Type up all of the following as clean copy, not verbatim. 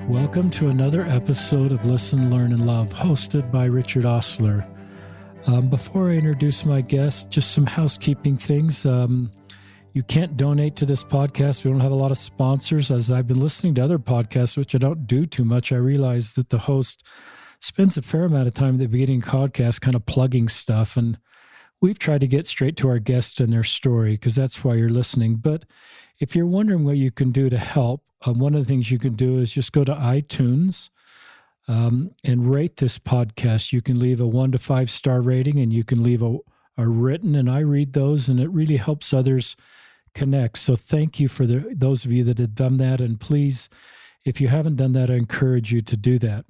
Welcome to another episode of Listen, Learn, and Love, hosted by Richard Ostler. Before I introduce my guest, just some housekeeping things. You can't donate to this podcast. We don't have a lot of sponsors. As I've been listening to other podcasts, which I don't do too much, I realize that the host spends a fair amount of time at the beginning of the podcast kind of plugging stuff. And we've tried to get straight to our guest and their story because that's why you're listening. But if you're wondering what you can do to help, one of the things you can do is just go to iTunes and rate this podcast. You can leave a 1 to 5 star rating, and you can leave a written, and I read those, and it really helps others connect. So thank you for those of you that have done that. And please, if you haven't done that, I encourage you to do that.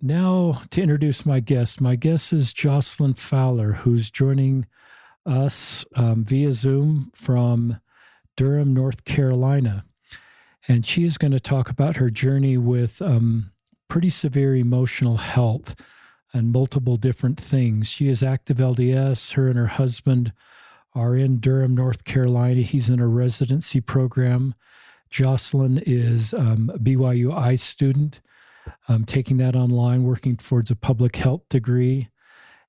Now to introduce my guest. My guest is Jocelyn Fowler, who's joining us via Zoom from Durham, North Carolina. And she is going to talk about her journey with pretty severe emotional health and multiple different things. She is active LDS. Her and her husband are in Durham, North Carolina. He's in a residency program. Jocelyn is a BYU student, taking that online, working towards a public health degree.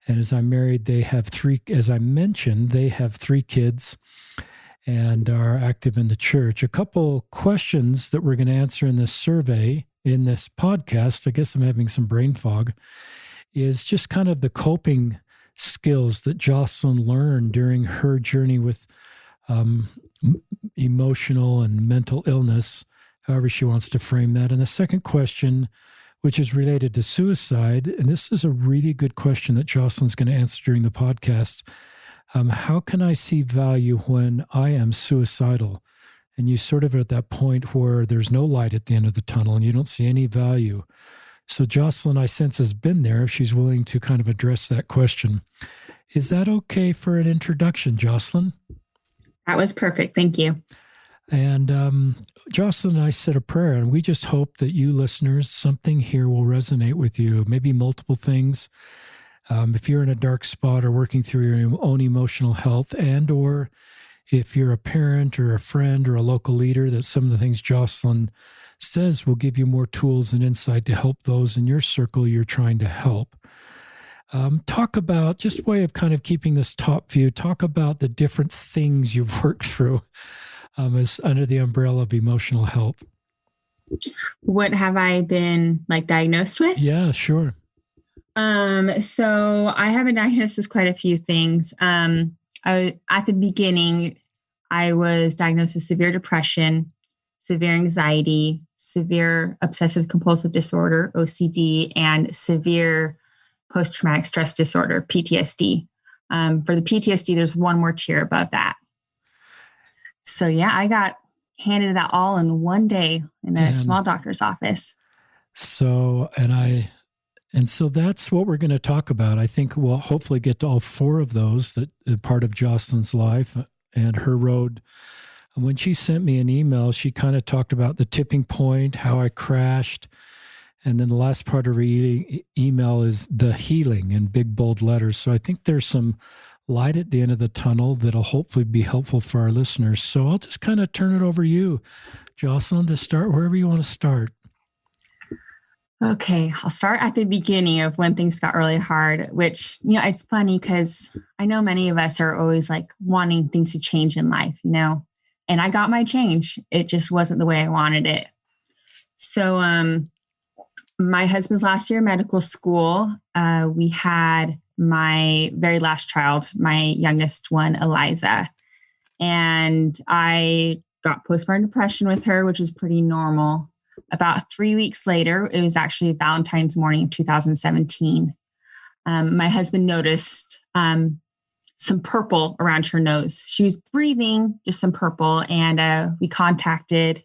And as I'm married, they have three kids and are active in the church. A couple questions that we're going to answer in this survey, in this podcast, I guess I'm having some brain fog, is just kind of the coping skills that Jocelyn learned during her journey with emotional and mental illness, however she wants to frame that. And the second question, which is related to suicide, and this is a really good question that Jocelyn's going to answer during the podcast. How can I see value when I am suicidal? And you sort of are at that point where there's no light at the end of the tunnel and you don't see any value. So Jocelyn, I sense, has been there if she's willing to kind of address that question. Is that okay for an introduction, Jocelyn? That was perfect. Thank you. And Jocelyn and I said a prayer, and we just hope that you listeners, something here will resonate with you, maybe multiple things. If you're in a dark spot or working through your own emotional health, and or if you're a parent or a friend or a local leader, that some of the things Jocelyn says will give you more tools and insight to help those in your circle you're trying to help. Talk about, just way of kind of keeping this top view, talk about the different things you've worked through as under the umbrella of emotional health. What have I been diagnosed with? Yeah, sure. So I have been diagnosed with quite a few things. At the beginning, I was diagnosed with severe depression, severe anxiety, severe obsessive compulsive disorder, OCD, and severe post-traumatic stress disorder, PTSD. For the PTSD, there's one more tier above that. So yeah, I got handed that all in one day in a small doctor's office. So that's what we're going to talk about. I think we'll hopefully get to all four of those that are part of Jocelyn's life and her road. And when she sent me an email, she kind of talked about the tipping point, how I crashed. And then the last part of her email is the healing in big, bold letters. So I think there's some light at the end of the tunnel that'll hopefully be helpful for our listeners. So I'll just kind of turn it over to you, Jocelyn, to start wherever you want to start. Okay, I'll start at the beginning of when things got really hard, which, it's funny because I know many of us are always wanting things to change in life, and I got my change. It just wasn't the way I wanted it. So my husband's last year of medical school, we had my very last child, my youngest one, Eliza, and I got postpartum depression with her, which is pretty normal. About 3 weeks later, it was actually Valentine's morning of 2017. My husband noticed some purple around her nose. She was breathing just some purple, and we contacted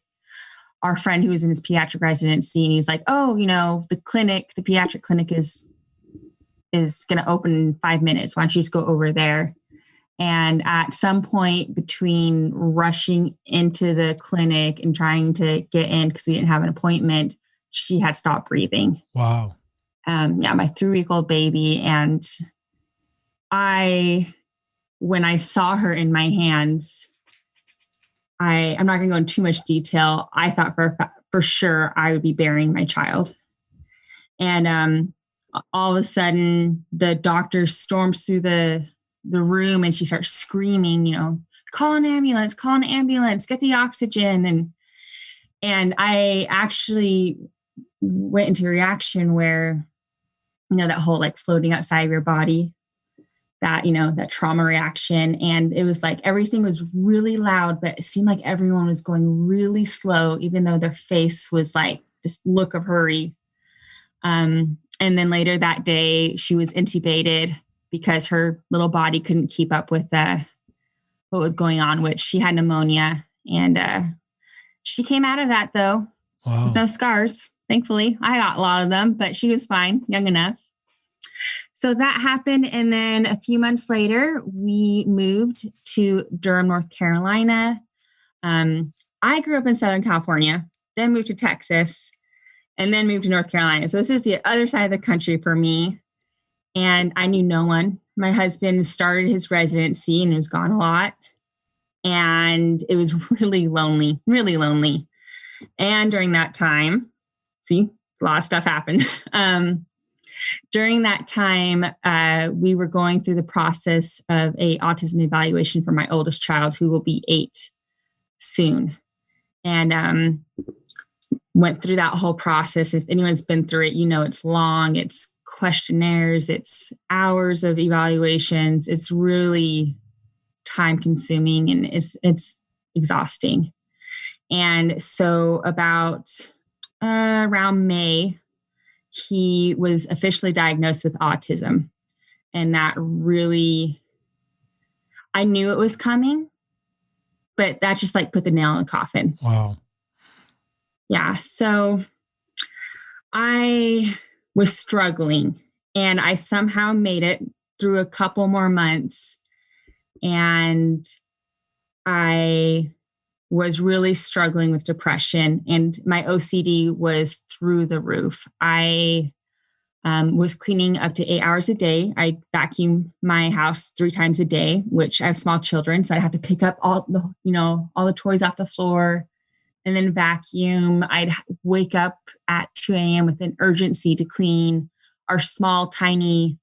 our friend who was in his pediatric residency, and he's like, "Oh, the pediatric clinic is going to open in 5 minutes. Why don't you just go over there?" And at some point between rushing into the clinic and trying to get in because we didn't have an appointment, she had stopped breathing. Wow. My 3-week-old baby. And when I saw her in my hands, I'm not going to go into too much detail. I thought for for sure I would be burying my child. And all of a sudden, the doctor storms through the room and she starts screaming, call an ambulance, get the oxygen. And I actually went into a reaction where, that whole like floating outside of your body, that, that trauma reaction. And it was like everything was really loud, but it seemed like everyone was going really slow, even though their face was like this look of hurry. And then later that day, she was intubated because her little body couldn't keep up with what was going on, which she had pneumonia. And she came out of that, though, with no scars. Thankfully, I got a lot of them, but she was fine, young enough. So that happened. And then a few months later, we moved to Durham, North Carolina. I grew up in Southern California, then moved to Texas, and then moved to North Carolina. So this is the other side of the country for me. And I knew no one. My husband started his residency and was gone a lot. And it was really lonely, really lonely. And during that time, a lot of stuff happened. During that time, we were going through the process of a autism evaluation for my oldest child, who will be 8 soon. And went through that whole process. If anyone's been through it, it's long, it's questionnaires, it's hours of evaluations. It's really time consuming and it's exhausting. And so about around May, he was officially diagnosed with autism. And that really, I knew it was coming, but that just like put the nail in the coffin. Wow. Yeah. So I was struggling and I somehow made it through a couple more months. And I was really struggling with depression and my OCD was through the roof. I was cleaning up to 8 hours a day. I vacuum my house 3 times a day, which I have small children. So I have to pick up all the toys off the floor and then vacuum. I'd wake up at 2 a.m. with an urgency to clean our small, tiny,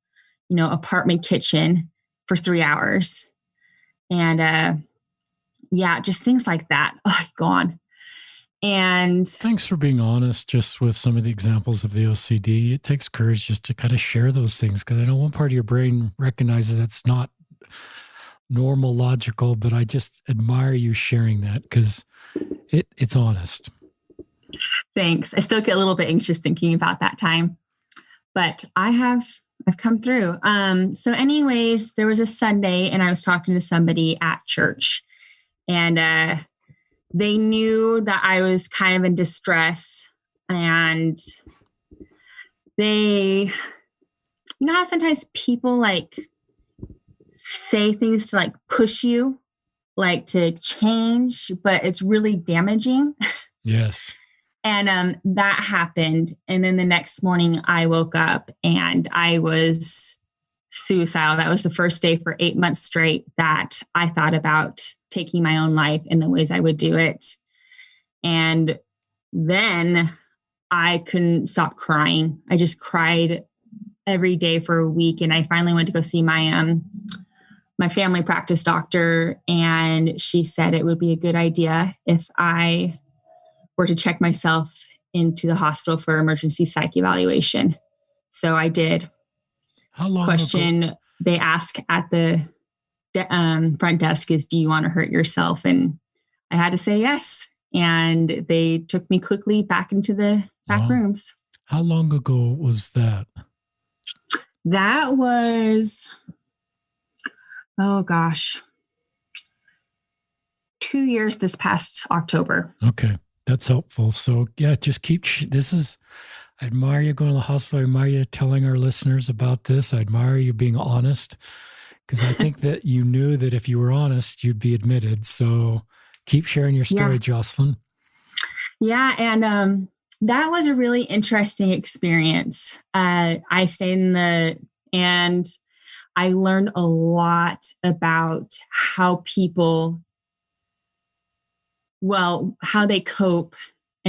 apartment kitchen for 3 hours. And just things like that. Oh, go on. And thanks for being honest just with some of the examples of the OCD. It takes courage just to kind of share those things, because I know one part of your brain recognizes that's not normal, logical, but I just admire you sharing that because it's honest. Thanks. I still get a little bit anxious thinking about that time, but I've come through. So anyways, there was a Sunday and I was talking to somebody at church and they knew that I was kind of in distress, and they, how sometimes people like say things to like push you, like to change, but it's really damaging. Yes. And that happened. And then the next morning I woke up and I was suicidal. That was the first day for 8 months straight that I thought about taking my own life in the ways I would do it. And then I couldn't stop crying. I just cried every day for a week. And I finally went to go see my family practice doctor. And she said it would be a good idea if I were to check myself into the hospital for emergency psych evaluation. So I did. How long question ago? They ask at the front desk is, do you want to hurt yourself? And I had to say yes. And they took me quickly back into the back rooms. How long ago was that? That was, 2 years this past October. Okay. That's helpful. So yeah, just I admire you going to the hospital. I admire you telling our listeners about this. I admire you being honest, because I think that you knew that if you were honest, you'd be admitted. So keep sharing your story, Jocelyn. Yeah. And that was a really interesting experience. I stayed and I learned a lot about how people, how they cope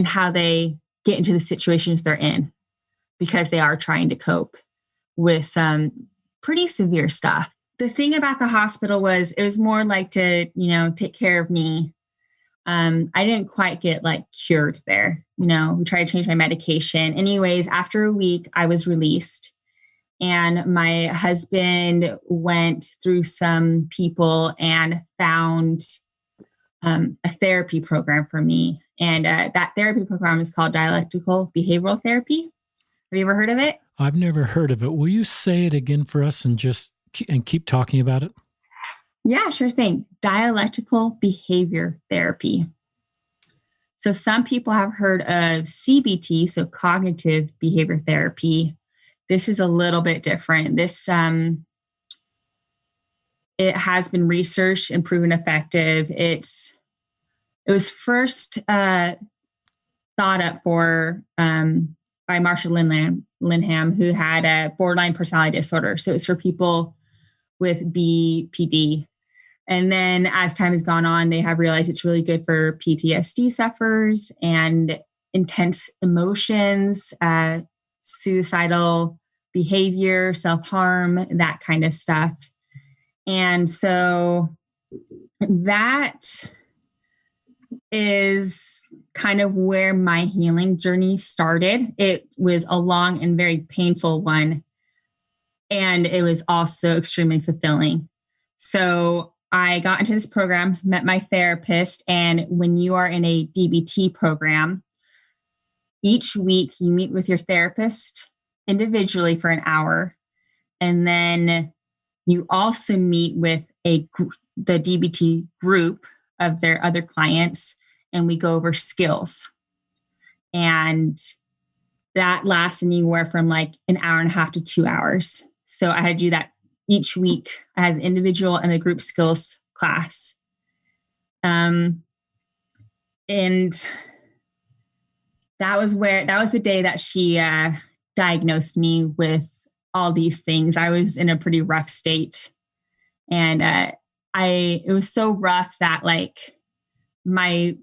and how they get into the situations they're in, because they are trying to cope with some pretty severe stuff. The thing about the hospital was it was more like to, take care of me. I didn't quite get like cured there. We tried to change my medication. Anyways, after a week, I was released, and my husband went through some people and found a therapy program for me. And that therapy program is called Dialectical Behavioral Therapy. Have you ever heard of it? I've never heard of it. Will you say it again for us and keep talking about it? Yeah, sure thing. Dialectical Behavior Therapy. So some people have heard of CBT, so cognitive behavior therapy. This is a little bit different. This it has been researched and proven effective. It was first thought up for by Marshall Linham, who had a borderline personality disorder. So it's for people with BPD. And then as time has gone on, they have realized it's really good for PTSD sufferers and intense emotions, suicidal behavior, self-harm, that kind of stuff. And so that is kind of where my healing journey started. It was a long and very painful one. And it was also extremely fulfilling. So I got into this program, met my therapist. And when you are in a DBT program, each week you meet with your therapist individually for an hour. And then you also meet with the DBT group of their other clients, and we go over skills. And that lasts anywhere from like an hour and a half to 2 hours. So I had to do that each week. I had the individual and the group skills class. And that was the day that she diagnosed me with all these things. I was in a pretty rough state. And it was so rough that like my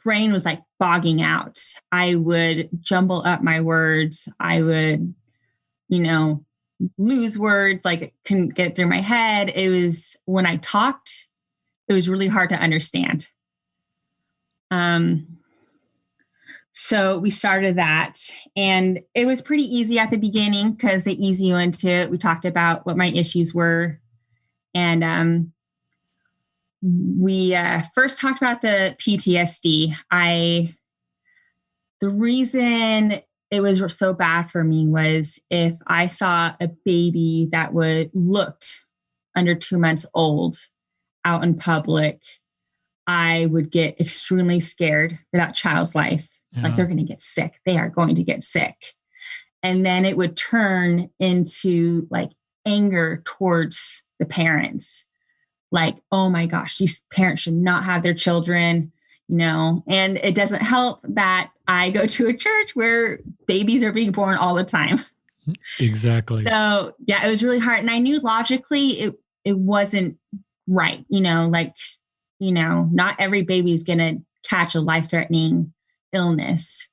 brain was like bogging out. I would jumble up my words. I would, lose words, like it couldn't get through my head. It was, when I talked, it was really hard to understand. So we started that, and it was pretty easy at the beginning because they ease you into it. We talked about what my issues were. And we first talked about the PTSD. The reason it was so bad for me was if I saw a baby that looked under 2 months old out in public, I would get extremely scared for that child's life. Yeah. Like they're going to get sick. They are going to get sick. And then it would turn into like anger towards the parents. Like, oh my gosh, these parents should not have their children, and it doesn't help that I go to a church where babies are being born all the time. Exactly. So yeah, it was really hard. And I knew logically it wasn't right. Not every baby is going to catch a life-threatening illness.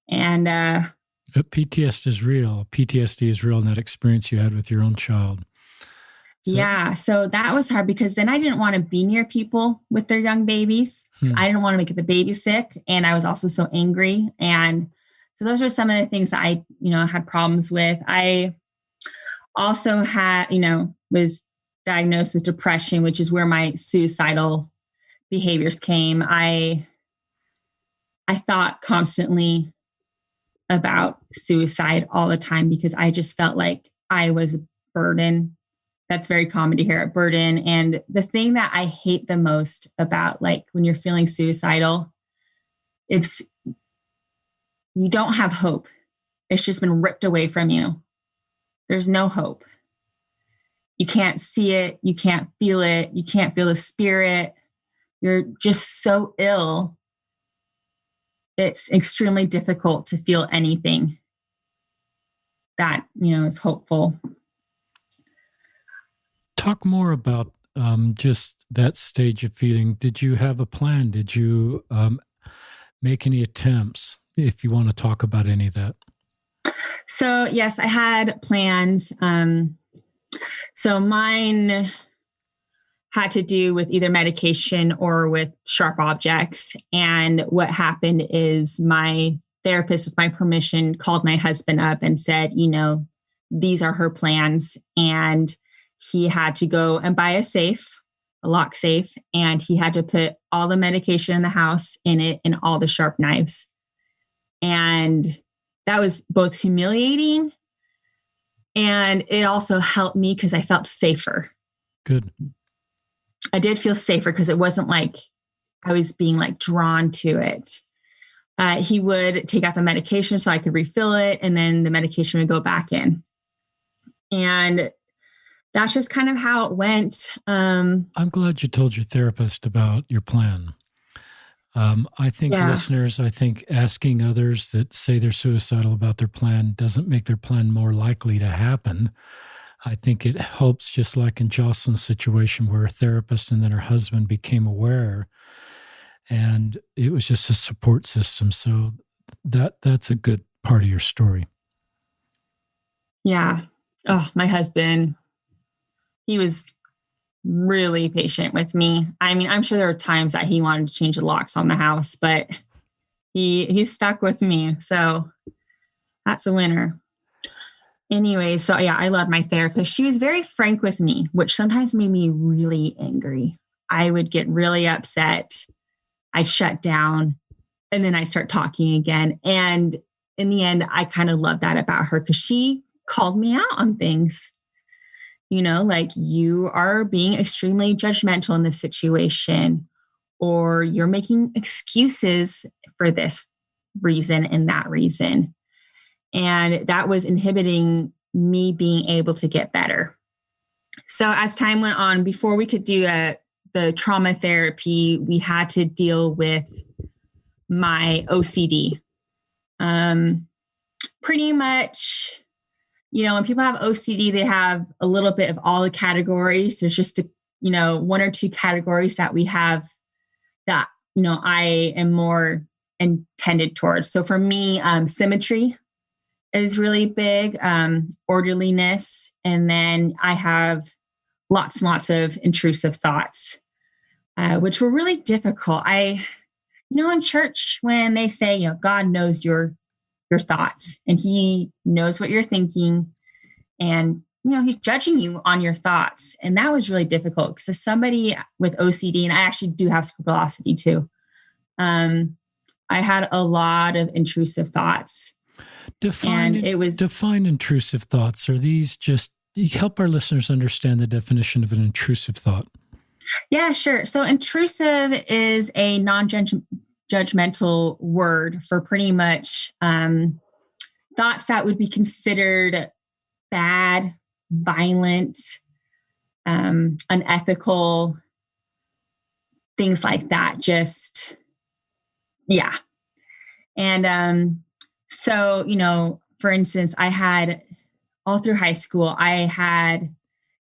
And PTSD is real. PTSD is real in that experience you had with your own child. So that was hard because then I didn't want to be near people with their young babies. I didn't want to make the baby sick. And I was also so angry. And so those are some of the things that I, had problems with. I also had, was diagnosed with depression, which is where my suicidal behaviors came. I thought constantly about suicide all the time because I just felt like I was a burden. That's very common to hear, a burden. And the thing that I hate the most about like when you're feeling suicidal, it's you don't have hope. It's just been ripped away from you. There's no hope. You can't see it. You can't feel it. You can't feel the spirit. You're just so ill. It's extremely difficult to feel anything that, is hopeful. Talk more about just that stage of feeling. Did you have a plan? Did you make any attempts, if you want to talk about any of that? So yes, I had plans. So mine had to do with either medication or with sharp objects. And what happened is my therapist, with my permission, called my husband up and said, these are her plans. And he had to go and buy a lock safe, and he had to put all the medication in the house in it and all the sharp knives. And that was both humiliating, and it also helped me because I felt safer. Good. I did feel safer because it wasn't like I was being like drawn to it. He would take out the medication so I could refill it, and then the medication would go back in. And that's just kind of how it went. I'm glad you told your therapist about your plan. I think listeners, asking others that say they're suicidal about their plan doesn't make their plan more likely to happen. I think it helps, just like in Jocelyn's situation where her therapist and then her husband became aware, and it was just a support system. So that's a good part of your story. Yeah. Oh, my husband, he was really patient with me. I mean, I'm sure there were times that he wanted to change the locks on the house, but he stuck with me. So that's a winner. Anyway, so yeah, I love my therapist. She was very frank with me, which sometimes made me really angry. I would get really upset. I'd shut down, and then I start talking again. And in the end, I kind of love that about her because she called me out on things. Like, you are being extremely judgmental in this situation, or you're making excuses for this reason and that reason. And that was inhibiting me being able to get better. So as time went on, before we could do the trauma therapy, we had to deal with my OCD. Pretty much, when people have OCD, they have a little bit of all the categories. There's just, one or two categories that we have that, I am more intended towards. So for me, symmetry is really big, orderliness. And then I have lots and lots of intrusive thoughts, which were really difficult. In church, when they say, God knows your thoughts, and he knows what you're thinking, and he's judging you on your thoughts. And that was really difficult because as somebody with OCD, and I actually do have scrupulosity too, I had a lot of intrusive thoughts. Define intrusive thoughts. Are these just, help our listeners understand the definition of an intrusive thought? Yeah, sure. So intrusive is a non-judgmental word for pretty much thoughts that would be considered bad, violent, unethical, things like that. Just, yeah. And so, for instance, I had all through high school, I had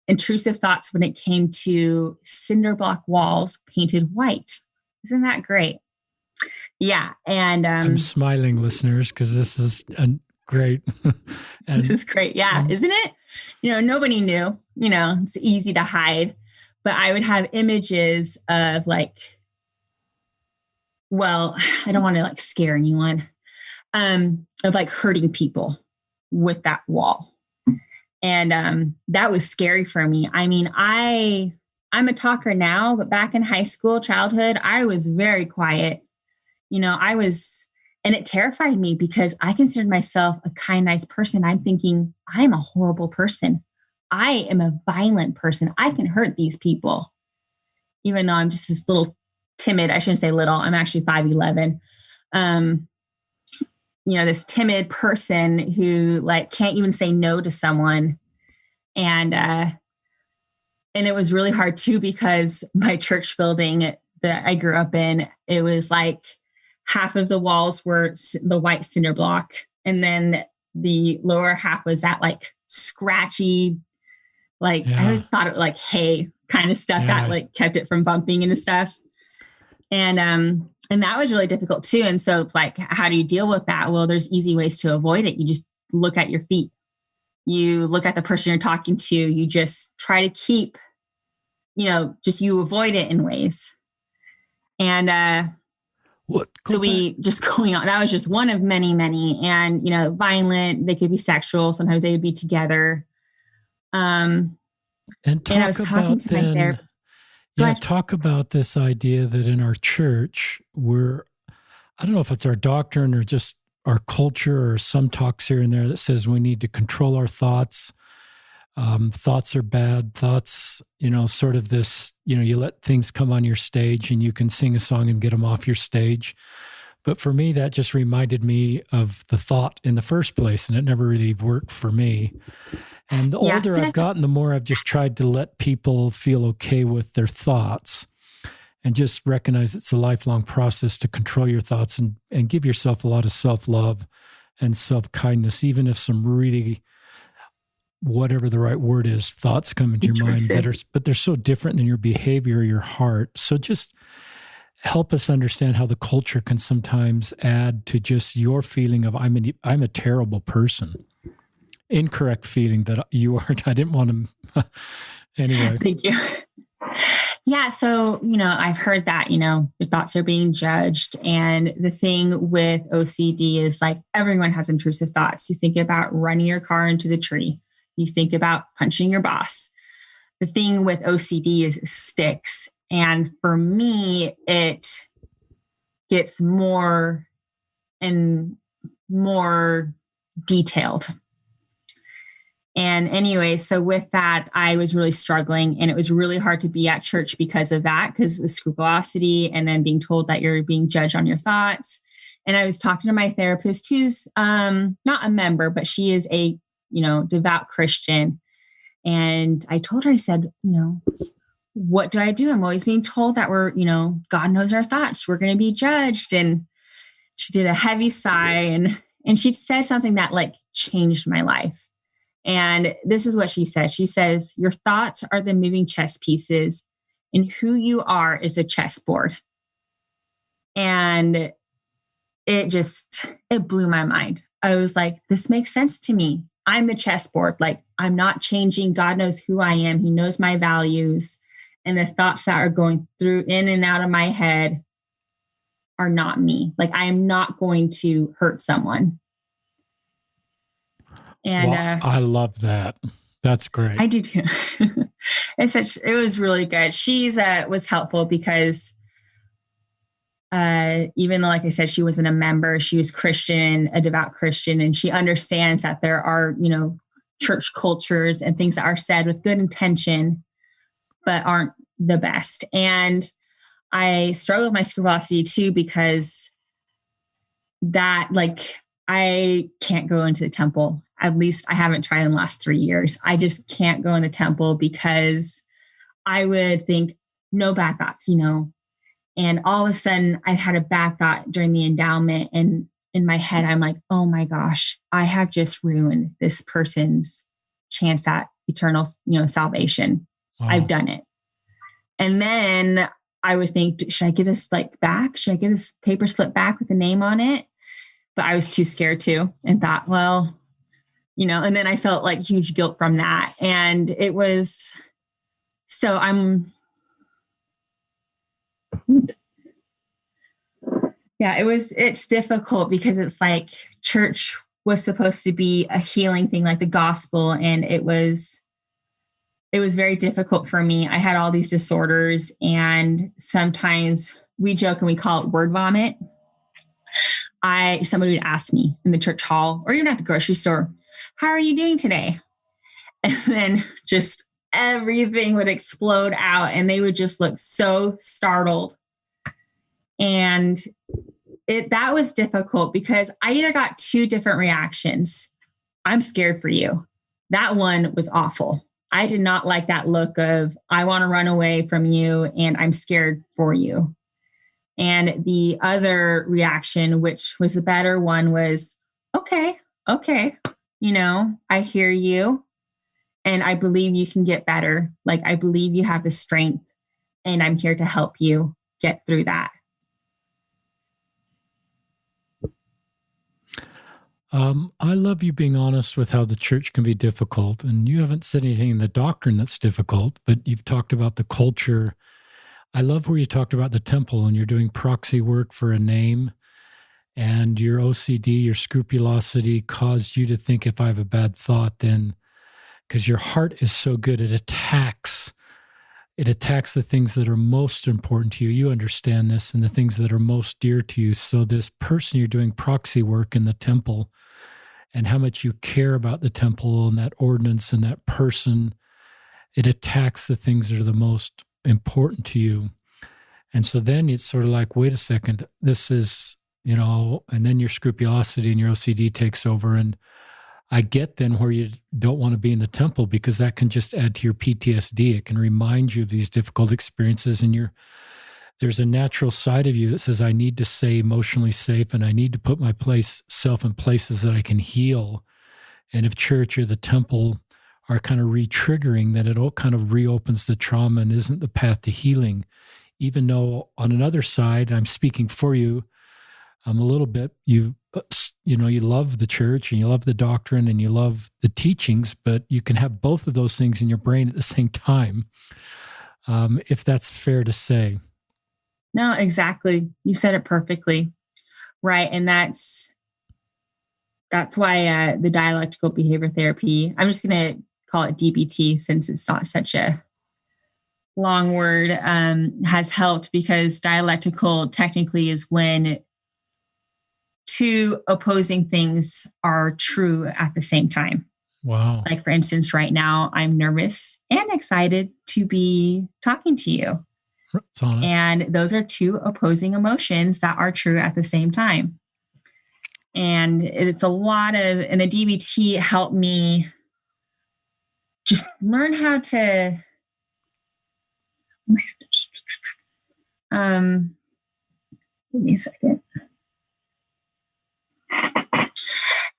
intrusive thoughts when it came to cinder block walls painted white. Isn't that great? Yeah. And I'm smiling, listeners, because this is great. This is great. Yeah. Isn't it? Nobody knew, it's easy to hide, but I would have images of I don't want to scare anyone, of hurting people with that wall. And that was scary for me. I mean, I'm a talker now, but back in high school, childhood, I was very quiet. And it terrified me because I considered myself a kind, nice person. I'm thinking, I'm a horrible person. I am a violent person. I can hurt these people. Even though I'm just this little timid, I shouldn't say little, I'm actually 5'11". This timid person who can't even say no to someone. And it was really hard too, because my church building that I grew up in, it was half of the walls were the white cinder block. And then the lower half was that scratchy, I always thought it hay kind of stuff that kept it from bumping into stuff. And that was really difficult too. And so it's like, how do you deal with that? Well, there's easy ways to avoid it. You just look at your feet. You look at the person you're talking to. You just try to keep, just you avoid it in ways. And we just going on. That was just one of many, many. And, violent, they could be sexual. Sometimes they would be together. And I was talking to my therapist. Talk about this idea that in our church, I don't know if it's our doctrine or just our culture or some talks here and there that says we need to control our thoughts. Thoughts are bad. Thoughts, sort of this, you let things come on your stage and you can sing a song and get them off your stage. But for me, that just reminded me of the thought in the first place, and it never really worked for me. And the older I've gotten, the more I've just tried to let people feel okay with their thoughts and just recognize it's a lifelong process to control your thoughts and give yourself a lot of self-love and self-kindness, even if some really, whatever the right word is, thoughts come into your mind but they're so different than your behavior or your heart. So just help us understand how the culture can sometimes add to just your feeling of I'm a terrible person. Incorrect feeling that you aren't. I didn't want to. Anyway. Thank you. Yeah. So, I've heard that, your thoughts are being judged. And the thing with OCD is like everyone has intrusive thoughts. You think about running your car into the tree. You think about punching your boss. The thing with OCD is it sticks. And for me, it gets more and more detailed. And anyway, so with that, I was really struggling, and it was really hard to be at church because of that, because it was scrupulosity and then being told that you're being judged on your thoughts. And I was talking to my therapist, who's not a member, but she is a, devout Christian. And I told her, I said, what do I do? I'm always being told that we're, God knows our thoughts. We're going to be judged. And she did a heavy sigh and she said something that like changed my life. And this is what she said. She says, your thoughts are the moving chess pieces and who you are is a chessboard. And it blew my mind. I was like, this makes sense to me. I'm the chessboard. Like, I'm not changing. God knows who I am. He knows my values. And the thoughts that are going through in and out of my head are not me. Like, I am not going to hurt someone. And I love that. That's great. I do too. It was really good. She's was helpful because even though, like I said, she wasn't a member, she was Christian, a devout Christian, and she understands that there are, church cultures and things that are said with good intention, but aren't the best. And I struggle with my scrupulosity too, because that, like, I can't go into the temple. At least I haven't tried in the last 3 years. I just can't go in the temple because I would think no bad thoughts, and all of a sudden I've had a bad thought during the endowment. And in my head, I'm like, oh my gosh, I have just ruined this person's chance at eternal, salvation. Wow. I've done it. And then I would think, should I get this back? Should I get this paper slip back with a name on it? But I was too scared to, and thought, well, and then I felt like huge guilt from that. And it was, so it's difficult because it's like church was supposed to be a healing thing, like the gospel. And it was very difficult for me. I had all these disorders, and sometimes we joke and we call it word vomit. Somebody would ask me in the church hall or even at the grocery store, how are you doing today? And then just everything would explode out and they would just look so startled. And that was difficult because I either got two different reactions. I'm scared for you. That one was awful. I did not like that look of, I want to run away from you and I'm scared for you. And the other reaction, which was the better one, was, okay. I hear you and I believe you can get better. Like, I believe you have the strength and I'm here to help you get through that. I love you being honest with how the church can be difficult. And you haven't said anything in the doctrine that's difficult, but you've talked about the culture. I love where you talked about the temple and you're doing proxy work for a name, and your OCD, your scrupulosity caused you to think, if I have a bad thought, then because your heart is so good, it attacks the things that are most important to you. You understand this, and the things that are most dear to you. So this person, you're doing proxy work in the temple, and how much you care about the temple and that ordinance and that person, it attacks the things that are the most important to you. And so then it's sort of like, wait a second, this is, and then your scrupulosity and your OCD takes over. And I get then where you don't want to be in the temple, because that can just add to your PTSD. It can remind you of these difficult experiences, and there's a natural side of you that says, I need to stay emotionally safe, and I need to put myself in places that I can heal. And if church or the temple are kind of re-triggering, then it all kind of reopens the trauma and isn't the path to healing. Even though on another side, I'm speaking for you, a little bit, you love the church and you love the doctrine and you love the teachings, but you can have both of those things in your brain at the same time, if that's fair to say. No, exactly. You said it perfectly. Right. And that's why the dialectical behavior therapy, I'm just going to call it DBT since it's not such a long word, has helped, because dialectical technically is when two opposing things are true at the same time. Wow. Like, for instance, right now, I'm nervous and excited to be talking to you. That's honest. And those are two opposing emotions that are true at the same time. And it's a lot of, and the DBT helped me just learn how to, give me a second.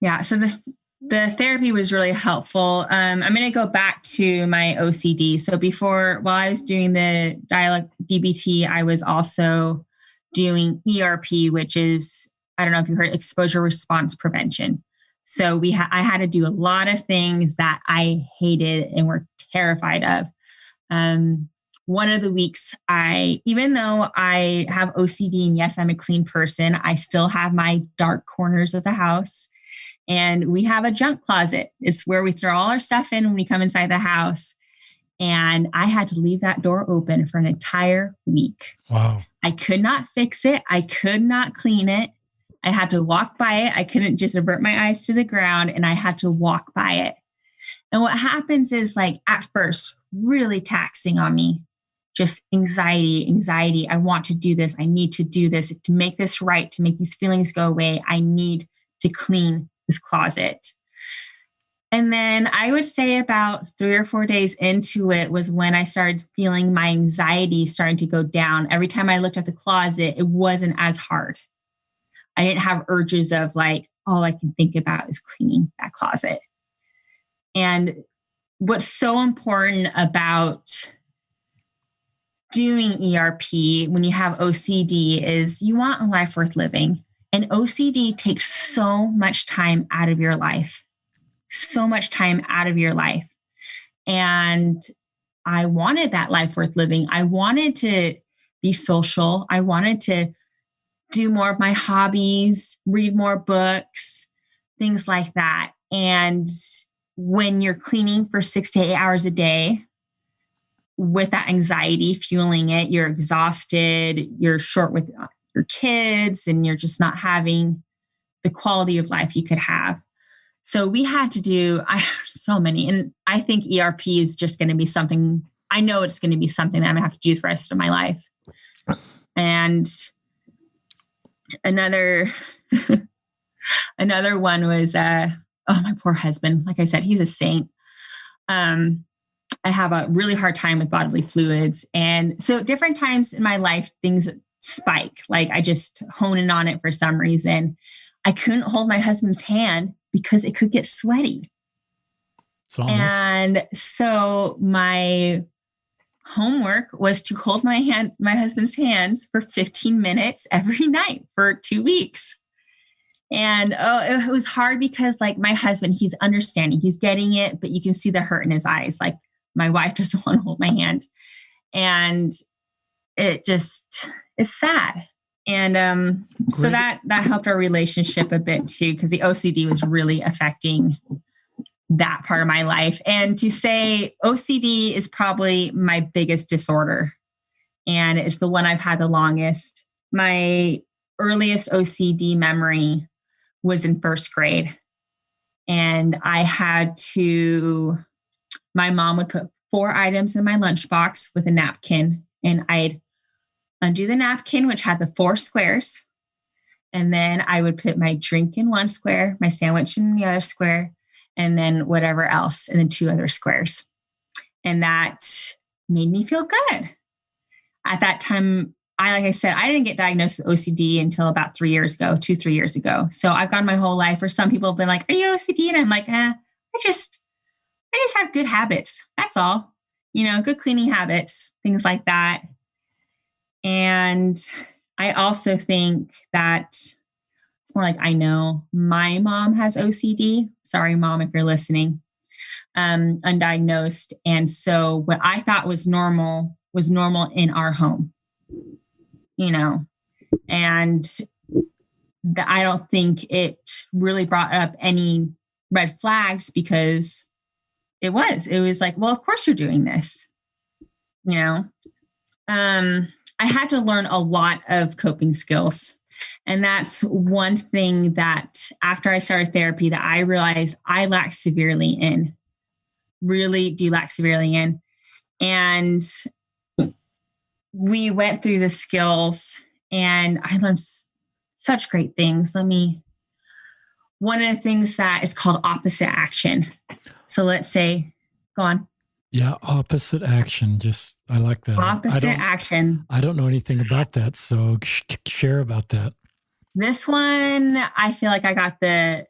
Yeah. So the therapy was really helpful. I'm going to go back to my OCD. So while I was doing the DBT, I was also doing ERP, which is, I don't know if you heard, exposure response prevention. So I had to do a lot of things that I hated and were terrified of. One of the weeks, even though I have OCD and yes, I'm a clean person, I still have my dark corners of the house. And we have a junk closet. It's where we throw all our stuff in when we come inside the house. And I had to leave that door open for an entire week. Wow. I could not fix it. I could not clean it. I had to walk by it. I couldn't just avert my eyes to the ground, and I had to walk by it. And what happens is, like, at first, really taxing on me. Just anxiety. I want to do this. I need to do this to make this right, to make these feelings go away. I need to clean this closet. And then I would say about 3 or 4 days into it was when I started feeling my anxiety starting to go down. Every time I looked at the closet, it wasn't as hard. I didn't have urges of like, all I can think about is cleaning that closet. And what's so important about doing ERP when you have OCD is you want a life worth living. And OCD takes so much time out of your life. And I wanted that life worth living. I wanted to be social. I wanted to do more of my hobbies, read more books, things like that. And when you're cleaning for 6 to 8 hours a day, with that anxiety fueling it, you're exhausted, you're short with your kids, and you're just not having the quality of life you could have. So we had to do so many. And I think ERP is just going to be something, I know it's going to be something that I'm going to have to do for the rest of my life. And another one was, my poor husband. Like I said, he's a saint. I have a really hard time with bodily fluids. And so different times in my life, things spike. Like I just hone in on it for some reason. I couldn't hold my husband's hand because it could get sweaty. And so my homework was to hold my husband's hands for 15 minutes every night for 2 weeks. And it was hard because like my husband, he's understanding, he's getting it, but you can see the hurt in his eyes. Like my wife doesn't want to hold my hand. And it just is sad. And so that helped our relationship a bit too, because the OCD was really affecting that part of my life. And to say OCD is probably my biggest disorder. And it's the one I've had the longest. My earliest OCD memory was in first grade. And my mom would put 4 items in my lunchbox with a napkin. And I'd undo the napkin, which had the 4 squares. And then I would put my drink in 1 square, my sandwich in the other square, and then whatever else in the 2 other squares. And that made me feel good. At that time, like I said, I didn't get diagnosed with OCD until about 3 years ago, 2-3 years ago. So I've gone my whole life, or some people have been like, are you OCD? And I'm like, I just have good habits. That's all, good cleaning habits, things like that. And I also think that it's more like, I know my mom has OCD. Sorry, Mom, if you're listening, undiagnosed. And so what I thought was normal in our home. And I don't think it really brought up any red flags because it was like, well, of course you're doing this, I had to learn a lot of coping skills. And that's one thing that after I started therapy that I realized I lack severely in, really do lack severely in. And we went through the skills and I learned such great things. One of the things that is called opposite action. So let's say, go on. Yeah, opposite action. I like that. Opposite action. I don't know anything about that, so share about that. This one, I feel like I got the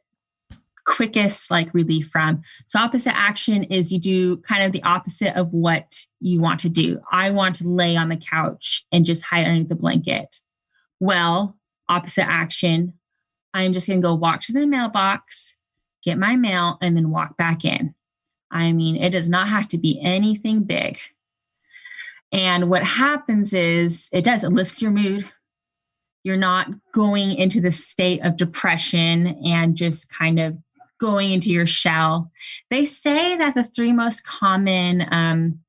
quickest relief from. So opposite action is you do kind of the opposite of what you want to do. I want to lay on the couch and just hide underneath the blanket. Well, opposite action, I'm just going to go walk to the mailbox, get my mail, and then walk back in. I mean, it does not have to be anything big. And what happens is it lifts your mood. You're not going into the state of depression and just kind of going into your shell. They say that the 3 most common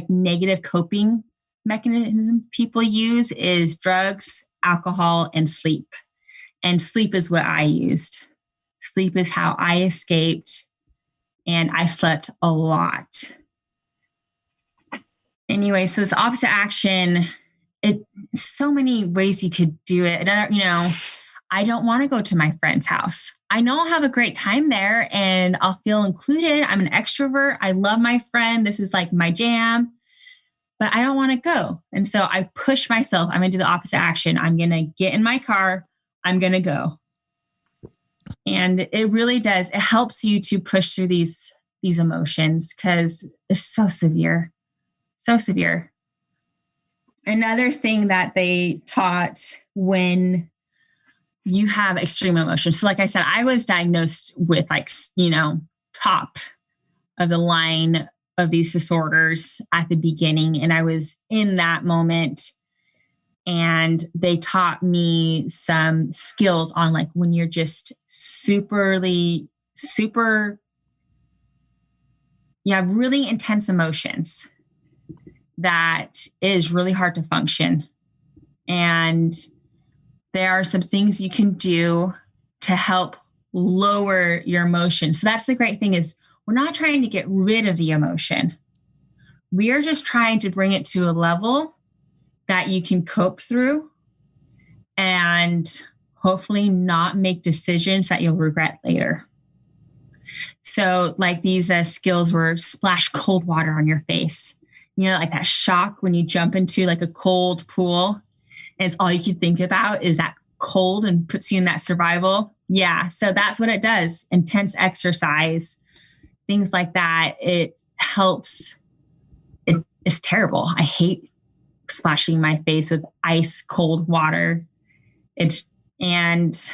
negative coping mechanisms people use is drugs, alcohol, and sleep. And sleep is what I used. Sleep is how I escaped. And I slept a lot. Anyway, so this opposite action, so many ways you could do it. I don't want to go to my friend's house. I know I'll have a great time there and I'll feel included. I'm an extrovert. I love my friend. This is like my jam, but I don't want to go. And so I push myself. I'm going to do the opposite action. I'm going to get in my car. I'm going to go. And it really does. It helps you to push through these emotions because it's so severe. So severe. Another thing that they taught when you have extreme emotions. So like I said, I was diagnosed with top of the line of these disorders at the beginning. And I was in that moment. And they taught me some skills on when you're just really intense emotions that is really hard to function. And there are some things you can do to help lower your emotions. So that's the great thing is we're not trying to get rid of the emotion. We are just trying to bring it to a level that you can cope through and hopefully not make decisions that you'll regret later. So these skills were splash cold water on your face. That shock when you jump into a cold pool and it's all you can think about is that cold and puts you in that survival. Yeah. So that's what it does. Intense exercise, things like that. It helps. It's terrible. I hate splashing my face with ice cold water. And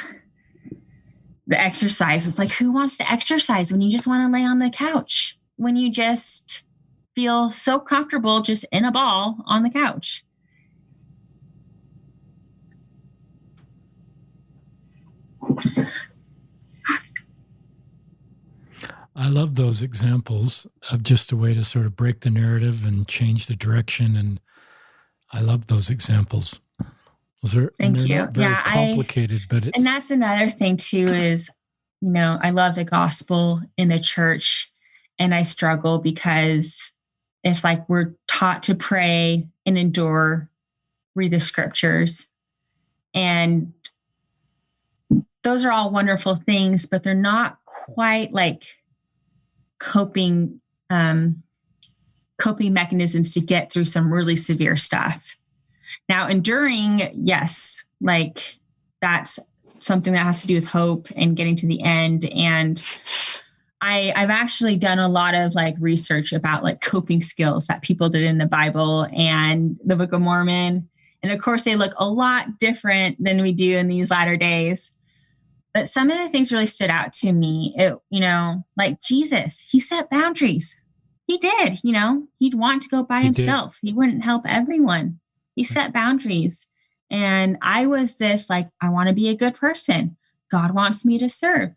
the exercise. It's like, who wants to exercise when you just want to lay on the couch? When you just feel so comfortable just in a ball on the couch? I love those examples of just a way to sort of break the narrative and change the direction. And I love those examples. Thank you. Not very complicated, but and that's another thing too, is, I love the gospel in the church, and I struggle because it's like we're taught to pray and endure, read the scriptures. And those are all wonderful things, but they're not quite like coping mechanisms to get through some really severe stuff. Now, enduring, yes, like that's something that has to do with hope and getting to the end. And I've actually done a lot of like research about like coping skills that people did in the Bible and the Book of Mormon. And of course, they look a lot different than we do in these latter days. But some of the things really stood out to me. Like Jesus, he set boundaries. He did, he'd want to go by himself. He wouldn't help everyone. He set boundaries. And I was this like, I want to be a good person. God wants me to serve.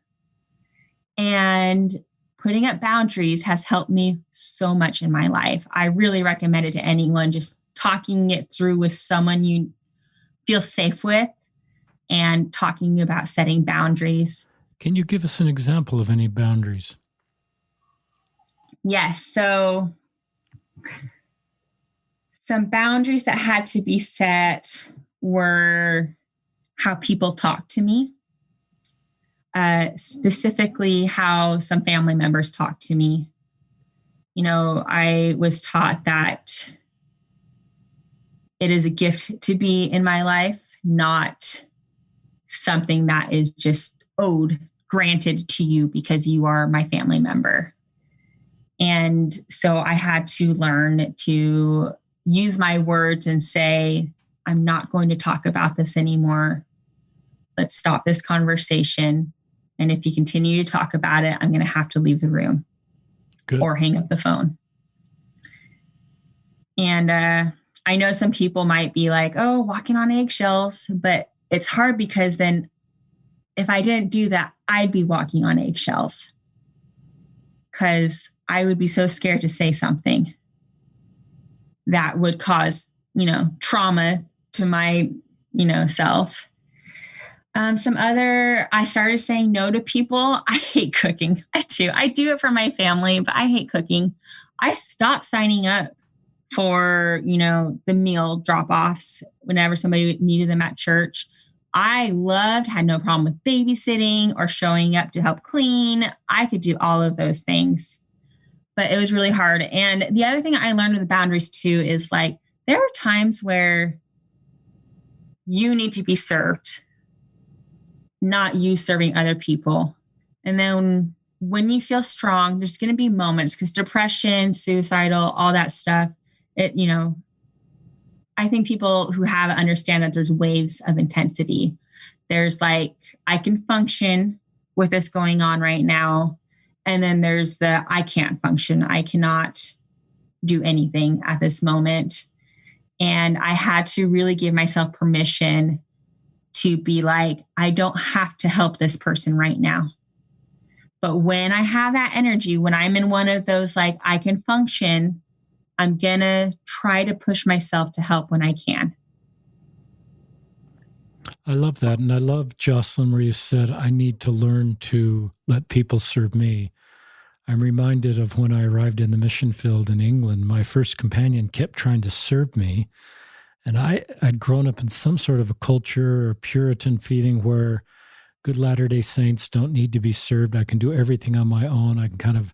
And putting up boundaries has helped me so much in my life. I really recommend it to anyone, just talking it through with someone you feel safe with and talking about setting boundaries. Can you give us an example of any boundaries? Yes. So some boundaries that had to be set were how people talk to me, specifically how some family members talk to me. I was taught that it is a gift to be in my life, not something that is just granted to you because you are my family member. And so I had to learn to use my words and say, I'm not going to talk about this anymore. Let's stop this conversation. And if you continue to talk about it, I'm going to have to leave the room. Good. Or hang up the phone. And I know some people might be like, oh, walking on eggshells, but it's hard because then if I didn't do that, I'd be walking on eggshells because I would be so scared to say something that would cause, trauma to my, self. I started saying no to people. I hate cooking. I do it for my family, but I hate cooking. I stopped signing up for, the meal drop-offs whenever somebody needed them at church. I had no problem with babysitting or showing up to help clean. I could do all of those things, but it was really hard. And the other thing I learned with the boundaries too is like, there are times where you need to be served, not you serving other people. And then when you feel strong, there's going to be moments because depression, suicidal, all that stuff, I think people who have it understand that there's waves of intensity. There's like, I can function with this going on right now. And then there's I can't function. I cannot do anything at this moment. And I had to really give myself permission to be like, I don't have to help this person right now. But when I have that energy, when I'm in one of those, like, I can function, I'm going to try to push myself to help when I can. I love that. And I love, Jocelyn, where you said, I need to learn to let people serve me. I'm reminded of when I arrived in the mission field in England, my first companion kept trying to serve me. And I'd grown up in some sort of a culture or Puritan feeling where good Latter-day Saints don't need to be served. I can do everything on my own. I can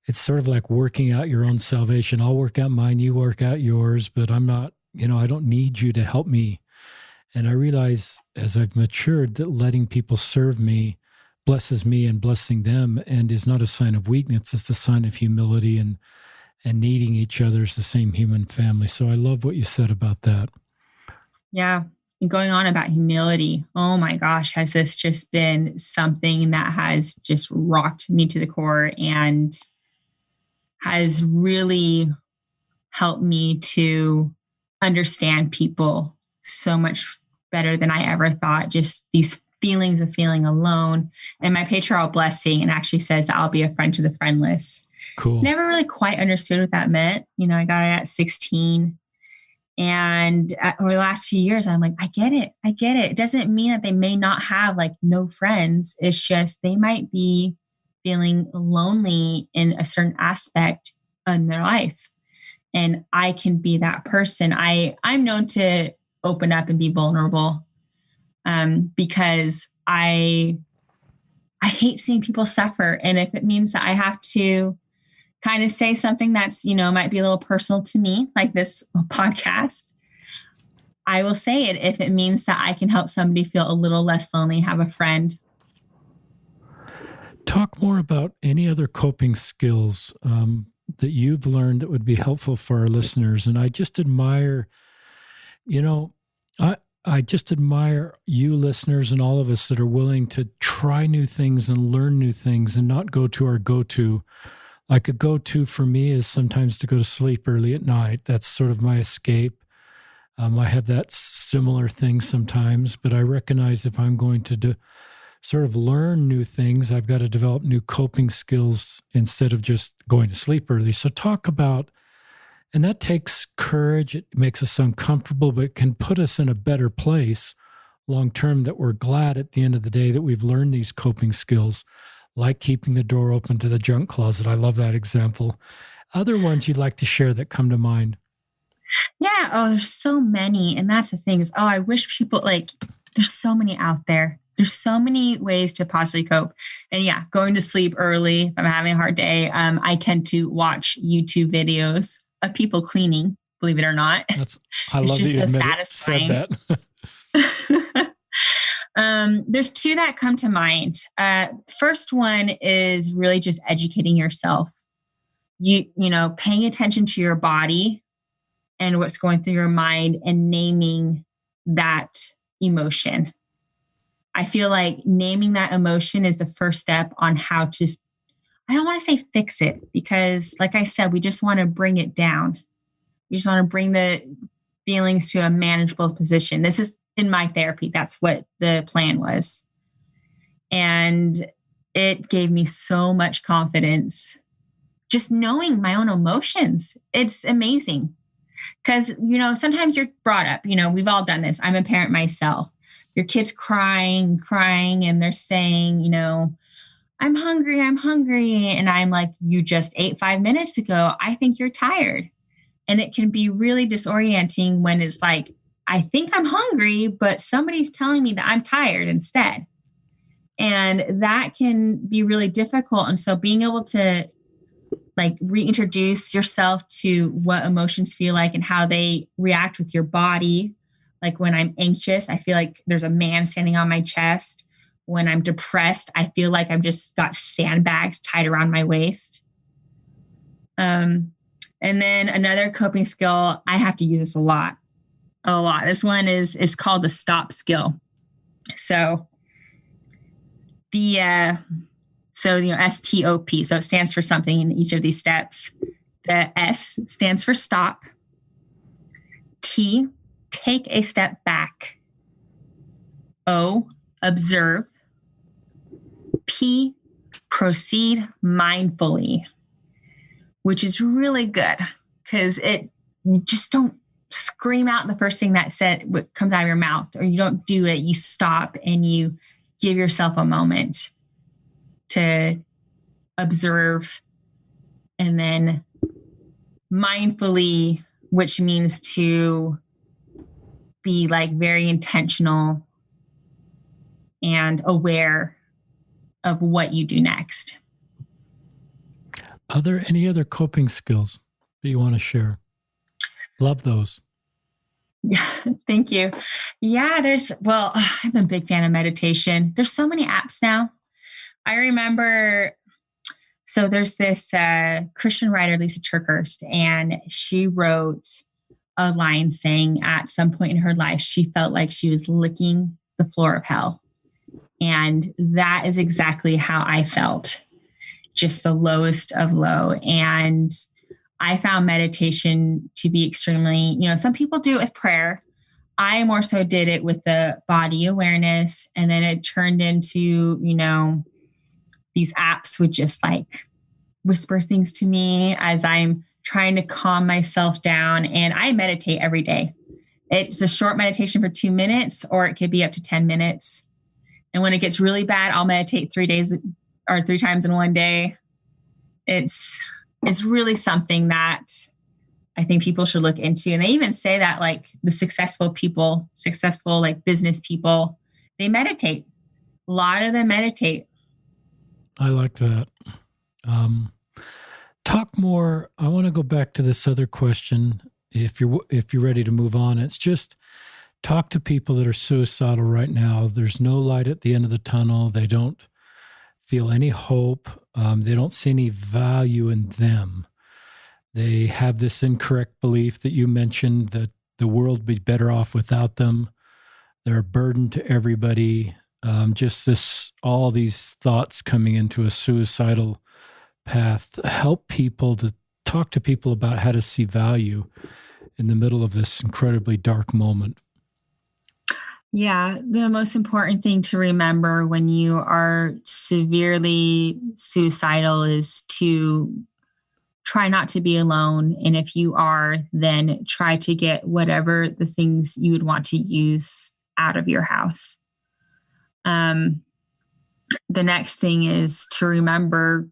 it's sort of like working out your own salvation. I'll work out mine, you work out yours, but I'm not, I don't need you to help me. And I realize as I've matured that letting people serve me blesses me and blessing them and is not a sign of weakness. It's a sign of humility and needing each other as the same human family. So I love what you said about that. Yeah. going on about humility. Oh my gosh, has this just been something that has just rocked me to the core and has really helped me to understand people so much better than I ever thought. Just these feelings of feeling alone. And my patriarchal blessing, and actually says that I'll be a friend to the friendless. Cool. Never really quite understood what that meant. I got it at 16. And over the last few years, I'm like, I get it. It doesn't mean that they may not have like no friends. It's just they might be feeling lonely in a certain aspect in their life. And I can be that person. I'm known to open up and be vulnerable because I hate seeing people suffer. And if it means that I have to kind of say something that's, might be a little personal to me, like this podcast, I will say it if it means that I can help somebody feel a little less lonely, have a friend. Talk more about any other coping skills that you've learned that would be helpful for our listeners. And I just admire, I just admire you listeners and all of us that are willing to try new things and learn new things and not go to our go-to. Like a go-to for me is sometimes to go to sleep early at night. That's sort of my escape. I have that similar thing sometimes, but I recognize if I'm going to sort of learn new things, I've got to develop new coping skills instead of just going to sleep early. So talk about, and that takes courage. It makes us uncomfortable, but it can put us in a better place long-term, that we're glad at the end of the day that we've learned these coping skills, like keeping the door open to the junk closet. I love that example. Other ones you'd like to share that come to mind? Yeah. Oh, there's so many. And that's the thing is, I wish people there's so many out there. There's so many ways to possibly cope. And yeah, going to sleep early. If I'm having a hard day, I tend to watch YouTube videos of people cleaning, believe it or not. I love that you satisfying. said that. There's two that come to mind. First one is really just educating yourself. Paying attention to your body and what's going through your mind and naming that emotion. I feel like naming that emotion is the first step on how to, I don't want to say fix it, because like I said, we just want to bring it down. We just want to bring the feelings to a manageable position. This is in my therapy. That's what the plan was. And it gave me so much confidence just knowing my own emotions. It's amazing. Because, sometimes you're brought up, we've all done this. I'm a parent myself. Your kid's crying, and they're saying, I'm hungry. And I'm like, you just ate 5 minutes ago. I think you're tired. And it can be really disorienting when it's like, I think I'm hungry, but somebody's telling me that I'm tired instead. And that can be really difficult. And so being able to reintroduce yourself to what emotions feel like and how they react with your body. Like when I'm anxious, I feel like there's a man standing on my chest. When I'm depressed, I feel like I've just got sandbags tied around my waist. And then another coping skill, I have to use this a lot. This one is called the stop skill. So STOP. So it stands for something in each of these steps. The S stands for stop. T, take a step back. O, observe. P, proceed mindfully, which is really good because you just don't scream out the first thing that what comes out of your mouth, or you don't do it. You stop and you give yourself a moment to observe, and then mindfully, which means to be very intentional and aware of what you do next. Are there any other coping skills that you want to share? Love those. Yeah, thank you. Yeah, I'm a big fan of meditation. There's so many apps now. I remember, so there's this Christian writer, Lisa TerKeurst, and she wrote a line saying at some point in her life, she felt like she was licking the floor of hell. And that is exactly how I felt, just the lowest of low. And I found meditation to be extremely, some people do it with prayer. I more so did it with the body awareness. And then it turned into, these apps would just like whisper things to me as I'm trying to calm myself down. And I meditate every day. It's a short meditation for 2 minutes, or it could be up to 10 minutes. And when it gets really bad, I'll meditate 3 days or 3 times in one day. It's really something that I think people should look into. And they even say that like the successful like business people, they meditate. A lot of them meditate. I like that. Talk more. I want to go back to this other question. If you're ready to move on, it's just talk to people that are suicidal right now. There's no light at the end of the tunnel. They don't feel any hope. They don't see any value in them. They have this incorrect belief that you mentioned that the world would be better off without them. They're a burden to everybody. All these thoughts coming into a suicidal path. Help people to talk to people about how to see value in the middle of this incredibly dark moment. Yeah, the most important thing to remember when you are severely suicidal is to try not to be alone. And if you are, then try to get whatever the things you would want to use out of your house. The next thing is to remember,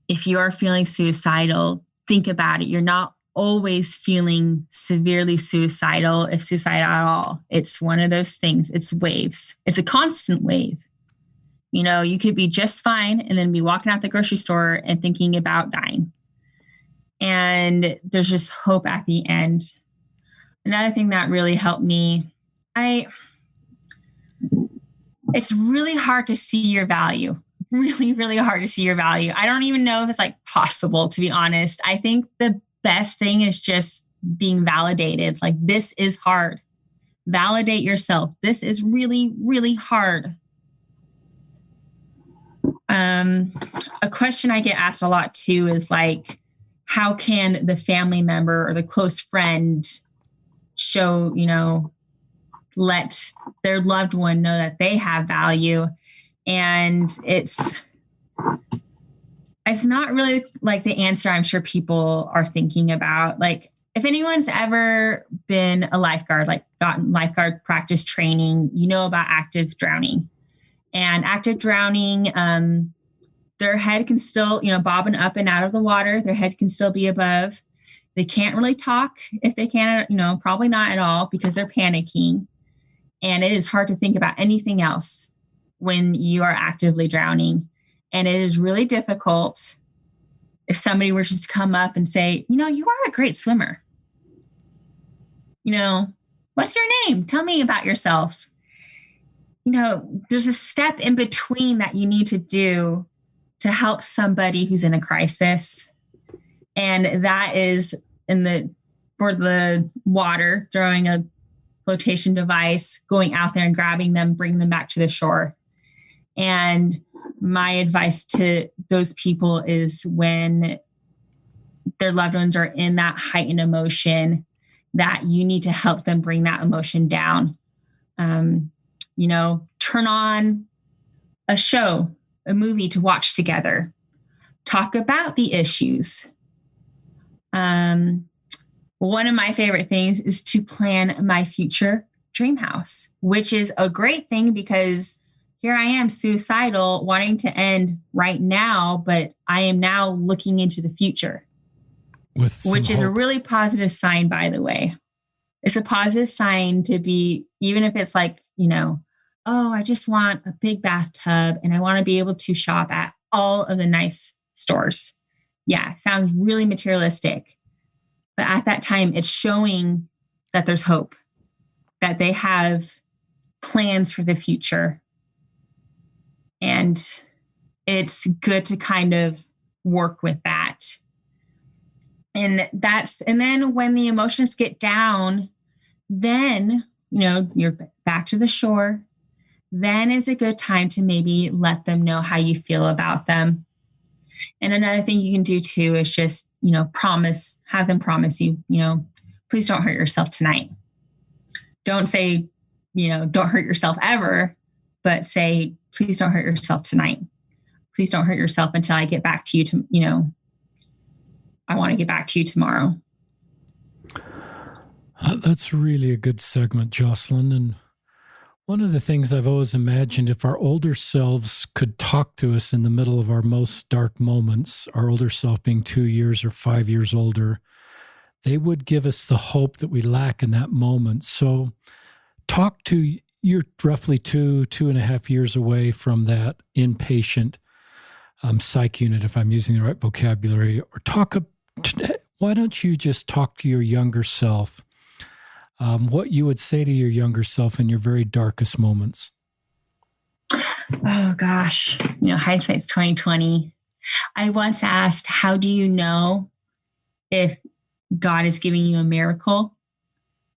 if you are feeling suicidal, think about it. You're not always feeling severely suicidal, if suicidal at all. It's one of those things. It's waves. It's a constant wave. You could be just fine and then be walking out the grocery store and thinking about dying. And there's just hope at the end. Another thing that really helped me, it's really hard to see your value. Really, really hard to see your value. I don't even know if it's like possible, to be honest. I think the best thing is just being validated. Like, this is hard. Validate yourself. This is really, really hard. A question I get asked a lot too is like, how can the family member or the close friend show, let their loved one know that they have value? And it's not really like the answer I'm sure people are thinking about. Like, if anyone's ever been a lifeguard, like gotten lifeguard practice training, about active drowning. And active drowning, their head can still, bobbing up and out of the water. Their head can still be above. They can't really talk. If they can, probably not at all, because they're panicking. And it is hard to think about anything else when you are actively drowning. And it is really difficult if somebody were just to come up and say, you are a great swimmer. What's your name? Tell me about yourself. There's a step in between that you need to do to help somebody who's in a crisis. And that is for the water, throwing a flotation device, going out there and grabbing them, bringing them back to the shore. And my advice to those people is, when their loved ones are in that heightened emotion, that you need to help them bring that emotion down. Turn on a show, a movie to watch together. Talk about the issues. One of my favorite things is to plan my future dream house, which is a great thing because here I am, suicidal, wanting to end right now, but I am now looking into the future, which is a really positive sign, by the way. It's a positive sign to be, even if it's like, oh, I just want a big bathtub and I want to be able to shop at all of the nice stores. Yeah, sounds really materialistic. But at that time, it's showing that there's hope, that they have plans for the future. And it's good to kind of work with that. And then when the emotions get down, then, you're back to the shore. Then is a good time to maybe let them know how you feel about them. And another thing you can do too is just, have them promise you, please don't hurt yourself tonight. Don't say, don't hurt yourself ever, but say, please don't hurt yourself tonight. Please don't hurt yourself until I get back to you I want to get back to you tomorrow. That's really a good segment, Jocelyn. And one of the things I've always imagined, if our older selves could talk to us in the middle of our most dark moments, our older self being 2 years or 5 years older, they would give us the hope that we lack in that moment. So you're roughly 2.5 years away from that inpatient psych unit, if I'm using the right vocabulary, why don't you just talk to your younger self, what you would say to your younger self in your very darkest moments? Oh gosh, hindsight's 2020. I once asked, how do you know if God is giving you a miracle?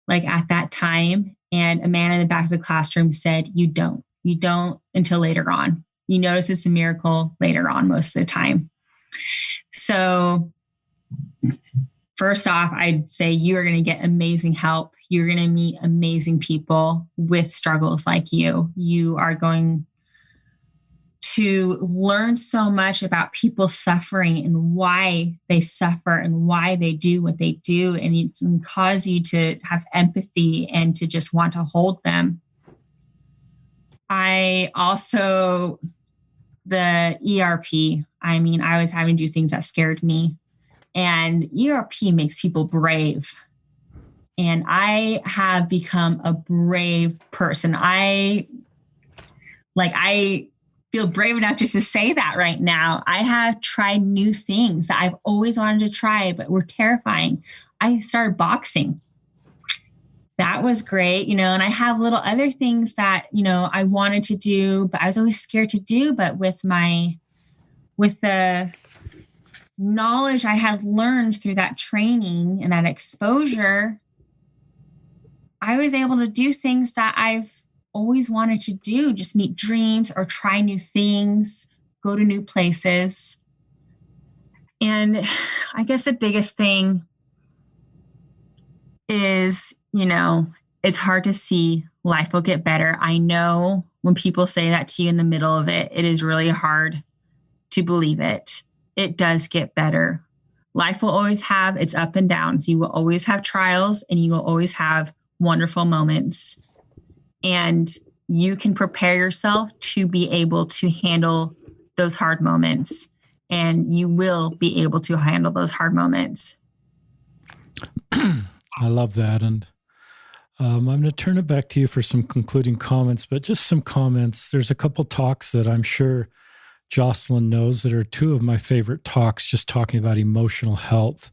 Like at that time. And a man in the back of the classroom said, you don't until later on. You notice it's a miracle later on most of the time. So first off, I'd say you are going to get amazing help. You're going to meet amazing people with struggles like you. You are going to learn so much about people suffering and why they suffer and why they do what they do. And it can cause you to have empathy and to just want to hold them. The ERP, I was having to do things that scared me. And ERP makes people brave. And I have become a brave person. I feel brave enough just to say that right now. I have tried new things that I've always wanted to try, but were terrifying. I started boxing. That was great, and I have little other things that, I wanted to do, but I was always scared to do. But with the knowledge I had learned through that training and that exposure, I was able to do things that I've always wanted to do, just meet dreams or try new things, go to new places. And I guess the biggest thing is, it's hard to see life will get better. I know when people say that to you in the middle of it, it is really hard to believe it. It does get better. Life will always have its up and downs. You will always have trials and you will always have wonderful moments. And you can prepare yourself to be able to handle those hard moments. And you will be able to handle those hard moments. I love that. And I'm going to turn it back to you for some concluding comments, but just some comments. There's a couple talks that I'm sure Jocelyn knows that are two of my favorite talks, just talking about emotional health.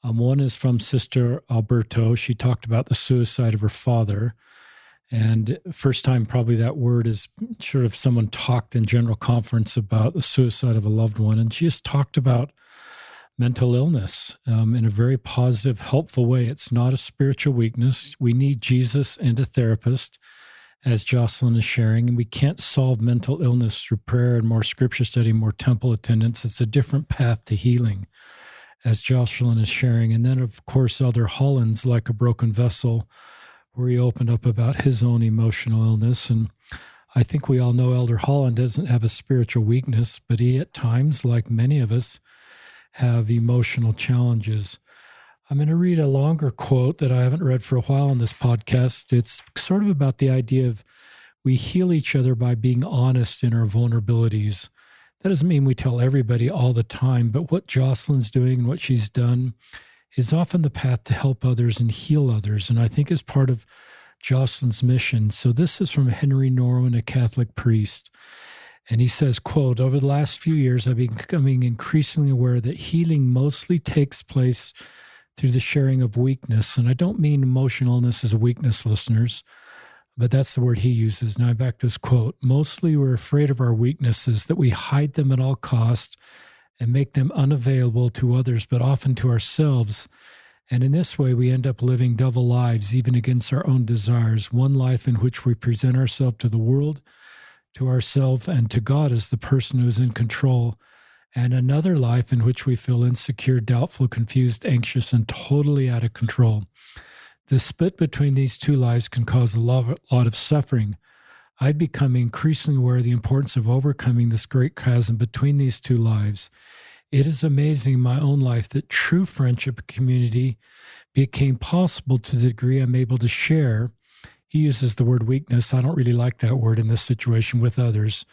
One is from Sister Alberto. She talked about the suicide of her father. And first time probably that word is sort of someone talked in general conference about the suicide of a loved one. And she just talked about mental illness in a very positive, helpful way. It's not a spiritual weakness. We need Jesus and a therapist, as Jocelyn is sharing, and we can't solve mental illness through prayer and more scripture study, more temple attendance. It's a different path to healing, as Jocelyn is sharing. And then, of course, Elder Holland's Like a Broken Vessel, where he opened up about his own emotional illness. And I think we all know Elder Holland doesn't have a spiritual weakness, but he at times, like many of us, have emotional challenges. I'm going to read a longer quote that I haven't read for a while on this podcast. It's sort of about the idea of we heal each other by being honest in our vulnerabilities. That doesn't mean we tell everybody all the time, but what Jocelyn's doing and what she's done is often the path to help others and heal others, and I think is part of Jocelyn's mission. So this is from Henry Norman, a Catholic priest. And he says, quote, "Over the last few years, I've been becoming increasingly aware that healing mostly takes place through the sharing of weakness." And I don't mean emotional illness as a weakness, listeners, but that's the word he uses. Now I back this quote. "Mostly we're afraid of our weaknesses, that we hide them at all costs and make them unavailable to others, but often to ourselves. And in this way, we end up living double lives, even against our own desires. One life in which we present ourselves to the world, to ourselves, and to God as the person who's in control. And another life in which we feel insecure, doubtful, confused, anxious, and totally out of control. The split between these two lives can cause a lot of suffering. I've become increasingly aware of the importance of overcoming this great chasm between these two lives. It is amazing in my own life that true friendship and community became possible to the degree I'm able to share. He uses the word weakness. I don't really like that word in this situation with others.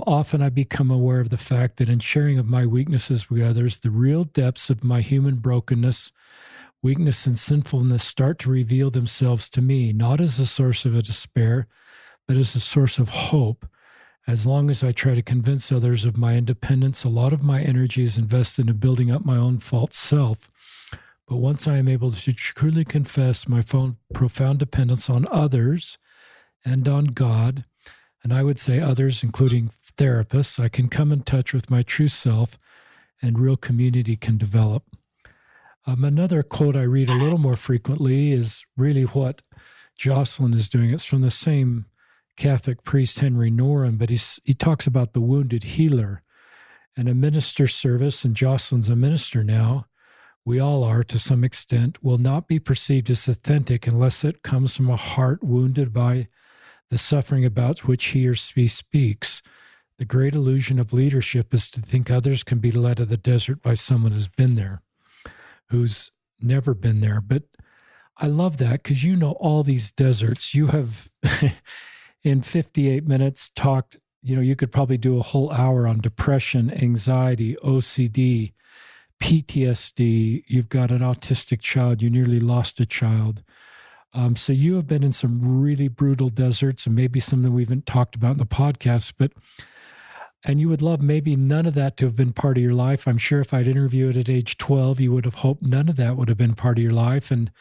Often I become aware of the fact that in sharing of my weaknesses with others, the real depths of my human brokenness, weakness, and sinfulness start to reveal themselves to me, not as a source of a despair, but as a source of hope. As long as I try to convince others of my independence, a lot of my energy is invested in building up my own false self. But once I am able to truly confess my profound dependence on others and on God, and I would say others, including therapists, I can come in touch with my true self and real community can develop. Another quote I read a little more frequently is really what Jocelyn is doing. It's from the same Catholic priest, Henry Noren, but he talks about the wounded healer and a minister service, and Jocelyn's a minister now. We all are to some extent, will not be perceived as authentic unless it comes from a heart wounded by the suffering about which he or she speaks. The great illusion of leadership is to think others can be led to the desert by someone who's been there, who's never been there. But I love that because you know all these deserts. You have, in 58 minutes, talked, you could probably do a whole hour on depression, anxiety, OCD, PTSD. You've got an autistic child. You nearly lost a child. So you have been in some really brutal deserts, and maybe something we haven't talked about in the podcast, and you would love maybe none of that to have been part of your life. I'm sure if I'd interviewed at age 12, you would have hoped none of that would have been part of your life. And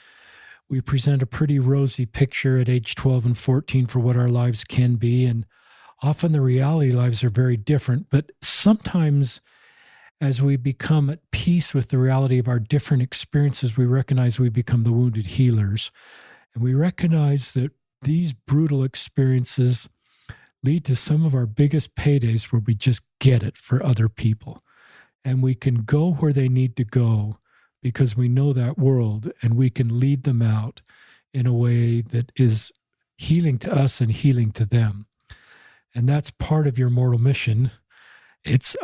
we present a pretty rosy picture at age 12 and 14 for what our lives can be. And often the reality lives are very different. But sometimes as we become at peace with the reality of our different experiences, we recognize we become the wounded healers. And we recognize that these brutal experiences lead to some of our biggest paydays where we just get it for other people. And we can go where they need to go because we know that world, and we can lead them out in a way that is healing to us and healing to them. And that's part of your mortal mission.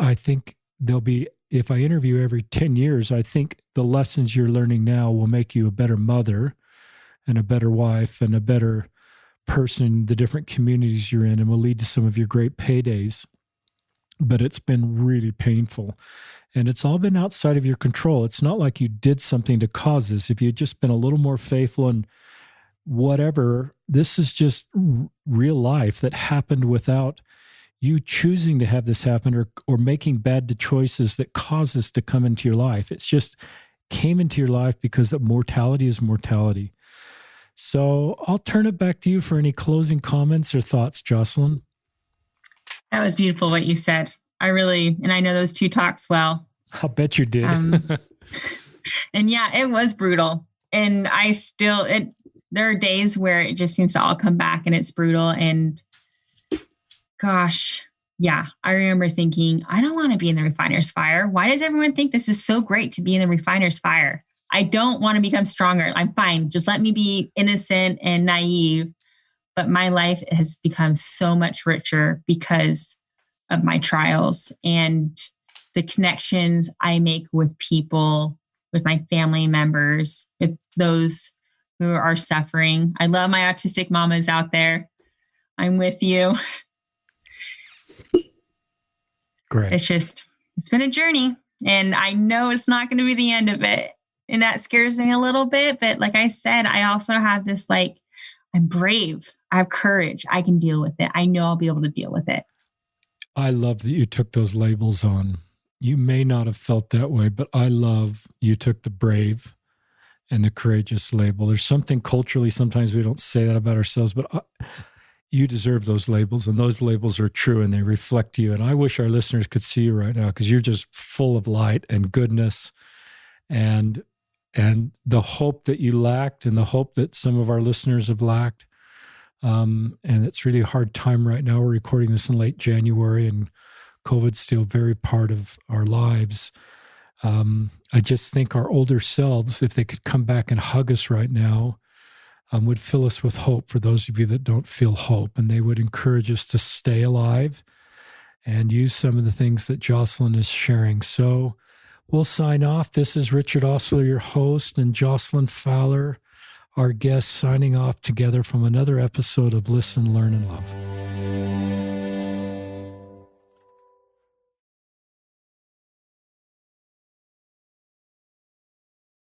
I think there'll be, if I interview every 10 years, I think the lessons you're learning now will make you a better mother and a better wife and a better person, the different communities you're in, and will lead to some of your great paydays. But it's been really painful. And it's all been outside of your control. It's not like you did something to cause this. If you'd just been a little more faithful and whatever, this is just real life that happened without you choosing to have this happen or making bad choices that cause this to come into your life. It's just came into your life because mortality is mortality. So I'll turn it back to you for any closing comments or thoughts, Jocelyn. That was beautiful what you said. And I know those two talks well. I'll bet you did. And yeah, it was brutal. And there are days where it just seems to all come back and it's brutal. And gosh, yeah, I remember thinking, I don't want to be in the refiner's fire. Why does everyone think this is so great to be in the refiner's fire? I don't want to become stronger. I'm fine. Just let me be innocent and naive. But my life has become so much richer because of my trials and the connections I make with people, with my family members, with those who are suffering. I love my autistic mamas out there. I'm with you. Great. It's been a journey, and I know it's not going to be the end of it. And that scares me a little bit. But like I said, I also have this, I'm brave. I have courage. I can deal with it. I know I'll be able to deal with it. I love that you took those labels on. You may not have felt that way, but I love you took the brave and the courageous label. There's something culturally, sometimes we don't say that about ourselves, but you deserve those labels, and those labels are true and they reflect you. And I wish our listeners could see you right now, because you're just full of light and goodness and the hope that you lacked and the hope that some of our listeners have lacked. And it's really a hard time right now. We're recording this in late January, and COVID's still very part of our lives. I just think our older selves, if they could come back and hug us right now, would fill us with hope for those of you that don't feel hope. And they would encourage us to stay alive and use some of the things that Jocelyn is sharing. So we'll sign off. This is Richard Ostler, your host, and Jocelyn Fowler, our guest, signing off together from another episode of Listen, Learn, and Love.